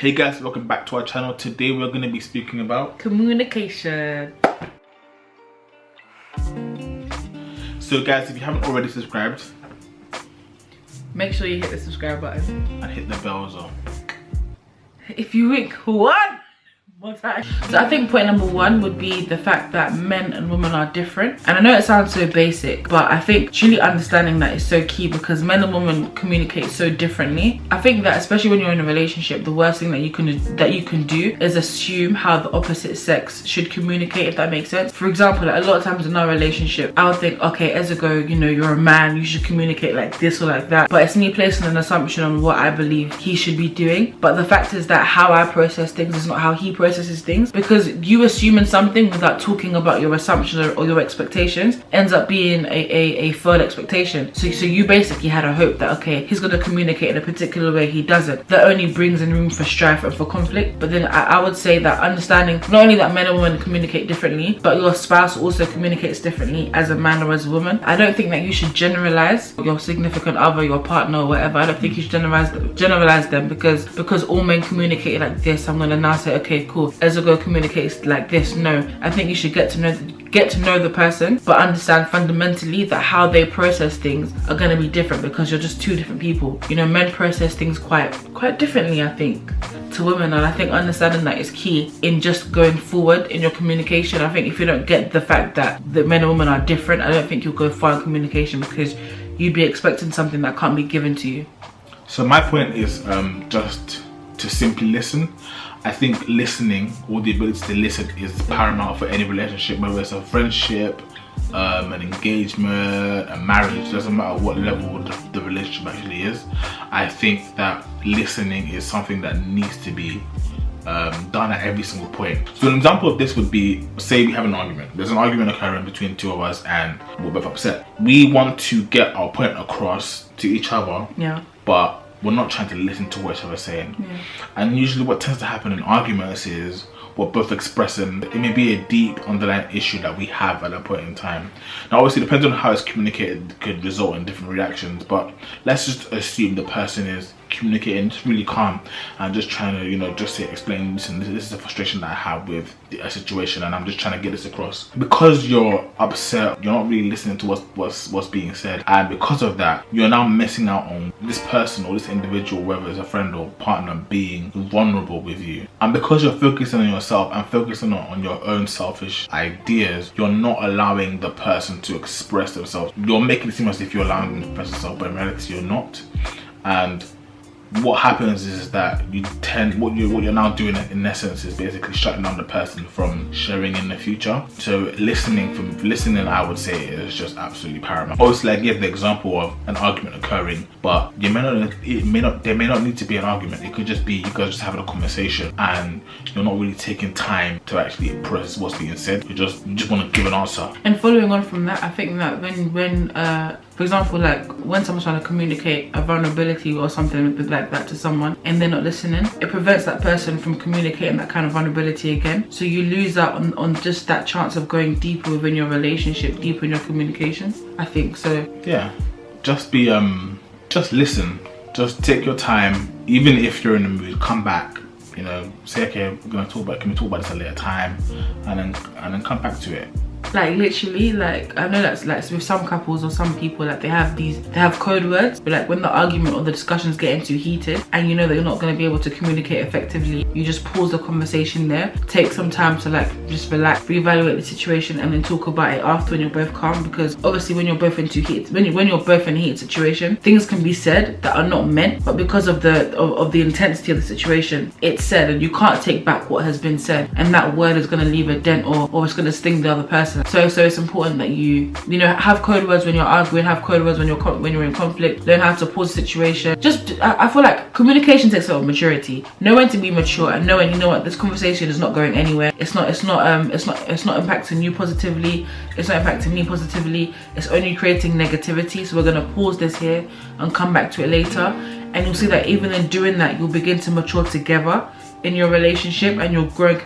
Hey guys, welcome back to our channel. Today we're going to be speaking about communication. So guys, if you haven't already subscribed, make sure you hit the subscribe button and hit the bell as well. If you wink one more time. So I think point number one would be the fact that men and women are different. And I know it sounds so basic, but I think truly understanding that is so key, because men and women communicate so differently. I think that especially when you're in a relationship, the worst thing that you can do is assume how the opposite sex should communicate, if that makes sense. For example, like a lot of times in our relationship, I would think, okay, Ezugo, you know, you're a man, you should communicate like this or like that. But it's me placing an assumption on what I believe he should be doing. But the fact is that how I process things is not how he processes things, because you assuming something without talking about your assumptions or your expectations ends up being a flawed expectation. So you basically had a hope that, okay, he's going to communicate in a particular way. He doesn't. That only brings in room for strife and for conflict. But then I would say that understanding not only that men and women communicate differently, but your spouse also communicates differently as a man or as a woman. I don't think that you should generalize your significant other, your partner or whatever. I don't think you should generalize them because all men communicate like this. I'm going to now say, okay, cool, Ezugo communicates like this. No, I think you should get to know the person, but understand fundamentally that how they process things are going to be different, because you're just two different people. You know, men process things quite differently, I think, to women. And I think understanding that is key in just going forward in your communication. I think if you don't get the fact that men and women are different, I don't think you'll go far in communication, because you'd be expecting something that can't be given to you. So my point is just to simply listen. I think listening, or the ability to listen, is paramount for any relationship, whether it's a friendship, an engagement, a marriage. Doesn't matter what level the relationship actually is. I think that listening is something that needs to be done at every single point. So an example of this would be, say we have an argument. There's an argument occurring between two of us and we're both upset. We want to get our point across to each other, yeah, but we're not trying to listen to what each other's saying. Yeah. And usually what tends to happen in arguments is we're both expressing, it may be a deep underlying issue that we have at that point in time. Now obviously, depending on how it's communicated, it could result in different reactions, but let's just assume the person is communicating just really calm and just trying to, you know, just explain, listen, this is a frustration that I have with a situation and I'm just trying to get this across. Because you're upset, you're not really listening to what's being said, and because of that, you're now missing out on this person or this individual, whether it's a friend or partner, being vulnerable with you. And because you're focusing on yourself and focusing on your own selfish ideas, you're not allowing the person to express themselves. You're making it seem as if you're allowing them to express themselves, but in reality you're not. And what happens is that what you're now doing in essence is basically shutting down the person from sharing in the future. So listening, I would say, is just absolutely paramount. Obviously, I gave the example of an argument occurring, but there may not need to be an argument. It could just be you guys just having a conversation and you're not really taking time to actually process what's being said. You just want to give an answer. And following on from that, I think that when for example, like when someone's trying to communicate a vulnerability or something like that to someone and they're not listening, it prevents that person from communicating that kind of vulnerability again. So you lose out on just that chance of going deeper within your relationship, deeper in your communication, I think. So yeah, just listen, just take your time. Even if you're in the mood, come back, you know, say, okay, can we talk about this at a later time, and then come back to it. Like literally, like I know that's like with some couples or some people, like they have code words, but like when the argument or the discussion's getting too heated and you know that you're not going to be able to communicate effectively, you just pause the conversation there, take some time to like just relax, reevaluate the situation, and then talk about it after when you're both calm. Because obviously when you're both in when you're both in a heated situation, things can be said that are not meant, but because of the intensity of the situation, it's said, and you can't take back what has been said, and that word is going to leave a dent or it's going to sting the other person. So it's important that you know, have code words when you're arguing, have code words when you're in conflict, learn how to pause the situation. I feel like communication takes a lot of maturity. Know when to be mature and knowing, you know what, this conversation is not going anywhere. It's not impacting you positively. It's not impacting me positively. It's only creating negativity. So we're gonna pause this here and come back to it later. and you'll see that even in doing that, you'll begin to mature together in your relationship, and you'll grow in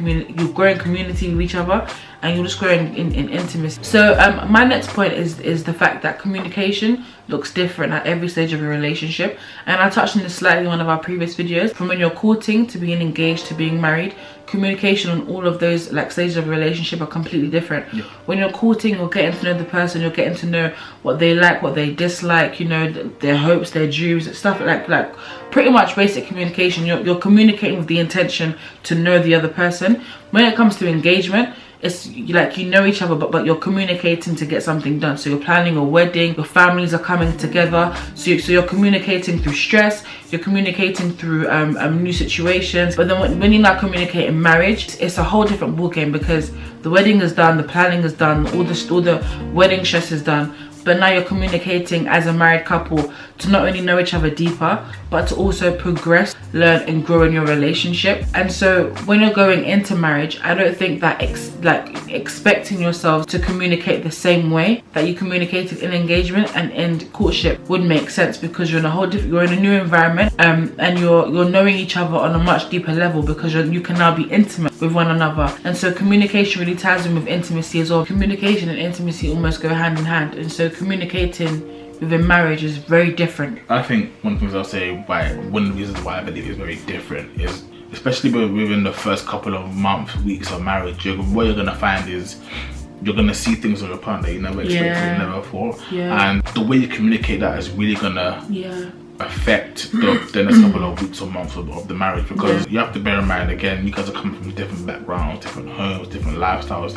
community with each other, and you'll just grow in intimacy. So my next point is the fact that communication looks different at every stage of your relationship, and I touched on this slightly in one of our previous videos. From when you're courting to being engaged to being married, communication on all of those like stages of a relationship are completely different. Yeah. When you're courting, you're getting to know the person, you're getting to know what they like, what they dislike, you know, their hopes, their dreams, stuff like pretty much basic communication. You're communicating with the intention to know the other person. When it comes to engagement, it's like you know each other, but you're communicating to get something done. So you're planning a wedding, your families are coming together, so you're communicating through stress, you're communicating through new situations. But then when you now communicate in marriage, it's a whole different ballgame, because the wedding is done, the planning is done, all the wedding stress is done. But now you're communicating as a married couple to not only know each other deeper, but to also progress, learn and grow in your relationship. And so when you're going into marriage, I don't think that expecting yourselves to communicate the same way that you communicated in engagement and in courtship would make sense, because you're in a whole different, you're in a new environment, and you're knowing each other on a much deeper level, because you can now be intimate with one another. And so communication really ties in with intimacy as well. Communication and intimacy almost go hand in hand, and so communicating within marriage is very different. I think one of the things I'll say one of the reasons why I believe it's very different is, especially within the first couple of months, weeks of marriage, what you're gonna find is you're gonna see things on your partner that you never expected, you never thought, and the way you communicate that is really gonna affect the next couple of weeks or months of the marriage, because you have to bear in mind, again, you guys are coming from different backgrounds, different homes, different lifestyles.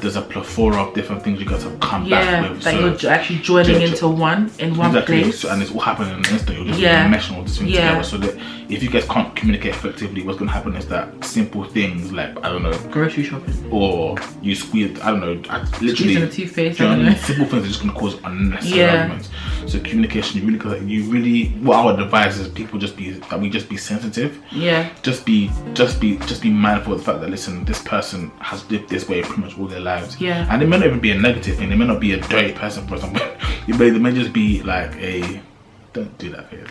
There's a plethora of different things you guys have come back with, that you're actually joining into one place, and it's all happening in an instant. You're just meshing all this thing together, so that if you guys can't communicate effectively, what's going to happen is that simple things like, I don't know, grocery shopping, or you squeeze, I don't know, literally using a toothpaste, simple things are just going to cause unnecessary arguments. So communication, you really, what I would advise is we just be sensitive. Just be mindful of the fact that, listen, this person has lived this way pretty much all their lives. And it may not even be a negative thing. They may not be a dirty person, for example. They may just be like don't do that, please.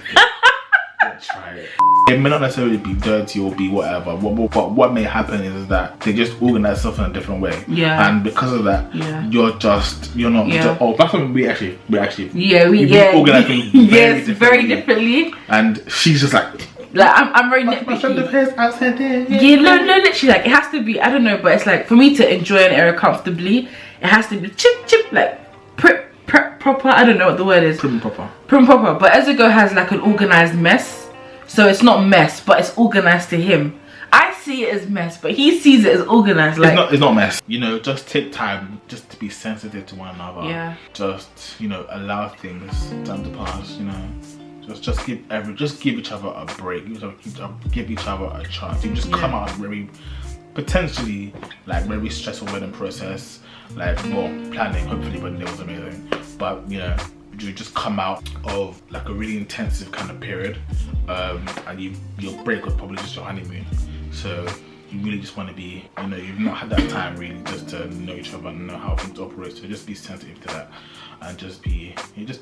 Don't try it. It may not necessarily be dirty or be whatever. But what may happen is that they just organize stuff in a different way. And because of that, you're not. That's what we actually organize things very differently. And she's just like I'm very nitpicky. Literally, like, it has to be, I don't know, but it's like, for me to enjoy an area comfortably, it has to be chip, like proper. I don't know what the word is. Prim proper. But Ezugo has like an organized mess, so it's not mess, but it's organized to him. I see it as mess, but he sees it as organized. Like, it's not mess. You know, just take time just to be sensitive to one another. Just, you know, allow time to pass. You know. Just give each other a break. Give each other a chance. You just come out very, potentially, like, very stressful wedding process. Like, well, planning, hopefully, but it was amazing. But, you know, you just come out of like a really intensive kind of period, and your break was probably just your honeymoon. So you really just want to be, you know, you've not had that time really just to know each other and know how things operate. So just be sensitive to that, and just be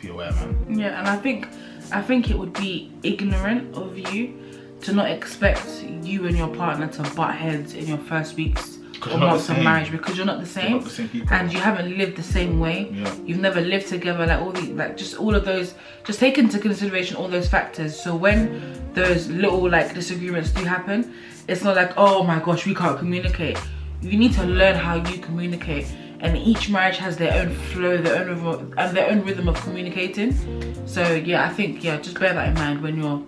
aware, man. Yeah, and I think it would be ignorant of you to not expect you and your partner to butt heads in your first weeks or months of marriage, because you're not the same, and you haven't lived the same way. You've never lived together, like all of those, just take into consideration all those factors. So when those little like disagreements do happen, it's not like, oh my gosh, we can't communicate. You need to learn how you communicate, and each marriage has their own flow, their own rhythm of communicating. So yeah, I think just bear that in mind when you're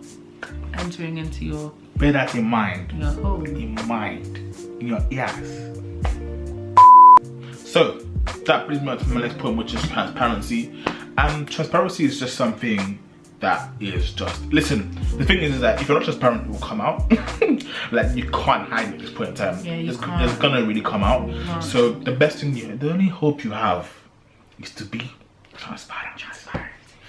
entering into your. Bear that in mind. Your home. In mind. In your ears. So that brings me on to my next point, which is transparency. And transparency is just something that is just, listen, the thing is that if you're not transparent, it will come out. Like, you can't hide it at this point in time. It's gonna really come out. So the best thing, the only hope you have is to be transparent.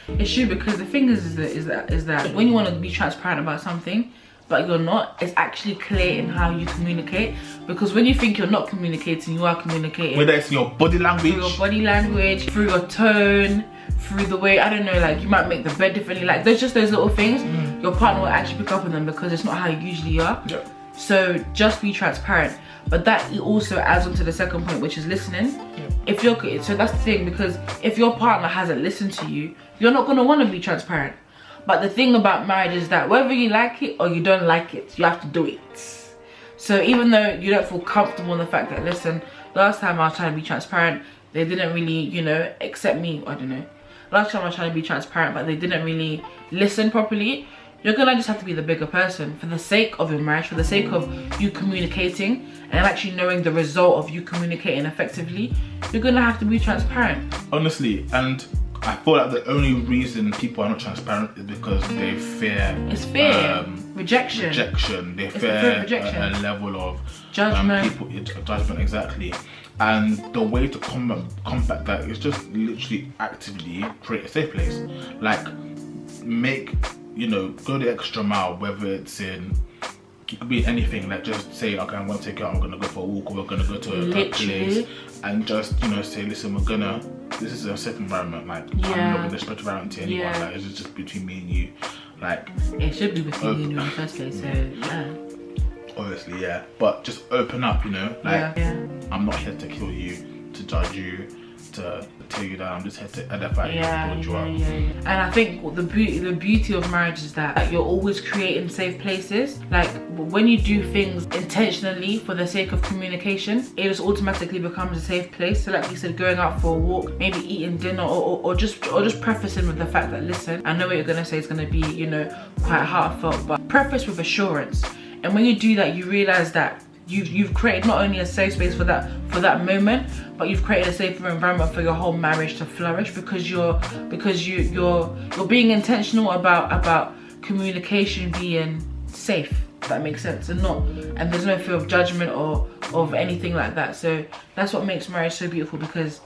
It's true, because the thing is that when you want to be transparent about something but you're not, it's actually clear in how you communicate. Because when you think you're not communicating, you are communicating. Whether it's your body language, through your tone, through the way, I don't know, like you might make the bed differently, like there's just those little things. your partner will actually pick up on them because it's not how you usually are. Yep. So just be transparent. But that also adds on to the second point, which is listening. Yep. If you're, so that's the thing, because if your partner hasn't listened to you, you're not going to want to be transparent. But the thing about marriage is that whether you like it or you don't like it, you have to do it. So even though you don't feel comfortable in the fact that, listen, last time I was trying to be transparent, they didn't really, you know, accept me. I don't know. Last time I was trying to be transparent, but they didn't really listen properly. You're gonna just have to be the bigger person for the sake of your marriage, for the sake of you communicating and actually knowing the result of you communicating effectively. You're gonna have to be transparent. Honestly, and I feel like the only reason people are not transparent is because they fear. It's fear, rejection. They fear a level of judgment. Judgment, exactly. And the way to combat that is just literally actively create a safe place. Like, you know, go the extra mile, whether it's in, it could be anything, like just say, okay, I'm gonna take you out, I'm gonna go for a walk, or we're gonna go to a place, and just, you know, say, listen, this is a safe environment, like, I'm not gonna spread around to anyone, like, it's just between me and you, like. It should be between you and you in the first place, so, yeah. Obviously, yeah, but just open up, you know, like, I'm not here to kill you, to judge you, to tear you down. I'm just here to edify you and build you up. And I think the beauty of marriage is that you're always creating safe places. Like, when you do things intentionally for the sake of communication, it just automatically becomes a safe place. So like you said, going out for a walk, maybe eating dinner, or just prefacing with the fact that, listen, I know what you're gonna say is gonna be, you know, quite heartfelt, but preface with assurance. And when you do that, you realize that you've created not only a safe space for that moment, but you've created a safer environment for your whole marriage to flourish, because you're being intentional about communication being safe, if that makes sense, and there's no fear of judgment or of anything like that. So that's what makes marriage so beautiful, because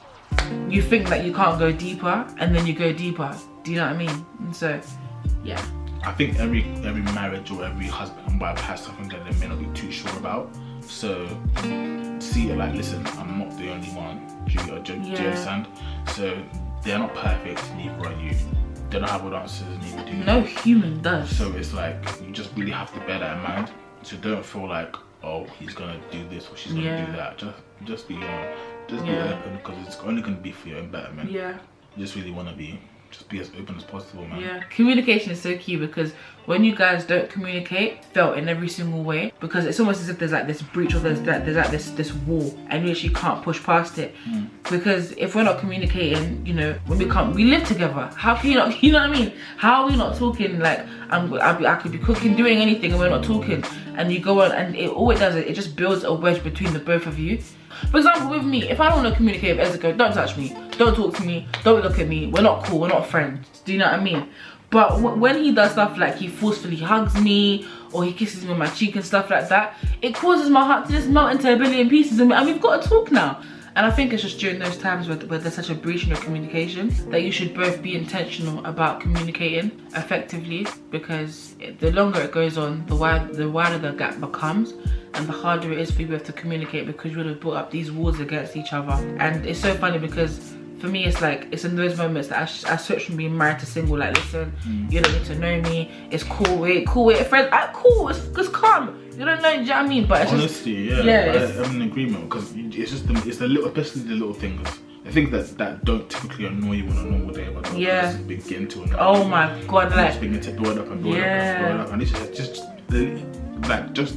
you think that you can't go deeper, and then you go deeper. Do you know what I mean? And so, yeah. I think every marriage or every husband and wife has something that they may not be too sure about. So see it like, listen, I'm not the only one. Do you understand? So they're not perfect, neither are you. They don't have all the answers, neither do you. No human does. So it's like, you just really have to bear that in mind. So don't feel like, oh, he's gonna do this or she's gonna do that. Just be open, because it's only gonna be for your own betterment. Yeah. You just really wanna be. Just be as open as possible, man. Yeah, communication is so key, because when you guys don't communicate, felt in every single way, because it's almost as if there's like this breach, or there's like this wall, and you actually can't push past it. Because if we're not communicating, you know, when we live together, how can you not, you know what I mean? How are we not talking? Like, I could be cooking, doing anything, and we're not talking, and you go on, and all it does is it just builds a wedge between the both of you. For example, with me, if I don't want to communicate with Ezugo, don't touch me, don't talk to me, don't look at me, we're not cool, we're not friends. Do you know what I mean? But when he does stuff like he forcefully hugs me, or he kisses me on my cheek and stuff like that, it causes my heart to just melt into a billion pieces, and we've got to talk now. And I think it's just during those times where there's such a breach in your communication that you should both be intentional about communicating effectively, because the longer it goes on, the wider the gap becomes, and the harder it is for you both to communicate, because you would have built up these walls against each other. And it's so funny, because for me, it's like, it's in those moments that I switch from being married to single. Like, listen, you don't need to know me. It's cool, we're friends. Cool, it's calm. You don't know, do you know what I mean? But it's honestly, just, I'm in agreement, because it's just it's the little, especially the little things. The things that don't typically annoy you on a normal day, but just begin to annoy you. Oh my god, like, just begin to build up and build up and build up, and it's just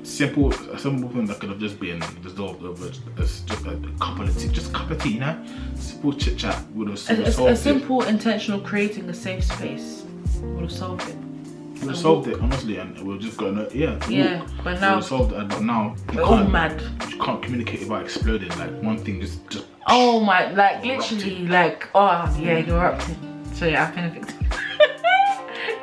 simple thing that could have just been resolved over just a cup of tea, you know? Simple chit chat would have solved it. A simple, intentional creating a safe space would have solved it. We solved it, honestly, and we're just gonna, but now, we solved it, but now we're all mad. You can't communicate without exploding. Like, one thing just oh my, like, literally, like, oh yeah, you're erupting. So yeah, I've been a victim.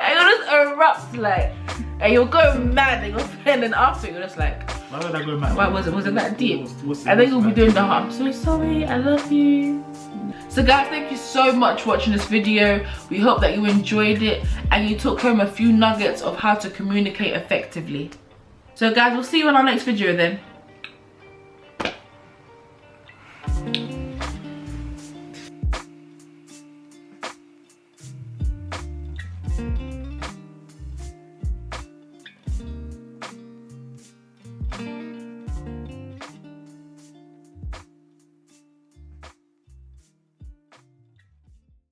And you'll just erupt, like, and you'll go mad, and then after you're just like, why would I go mad? Why was it that deep? And then you'll be doing the I'm so sorry, I love you. So guys, thank you so much for watching this video. We hope that you enjoyed it and you took home a few nuggets of how to communicate effectively. So guys, we'll see you in our next video then.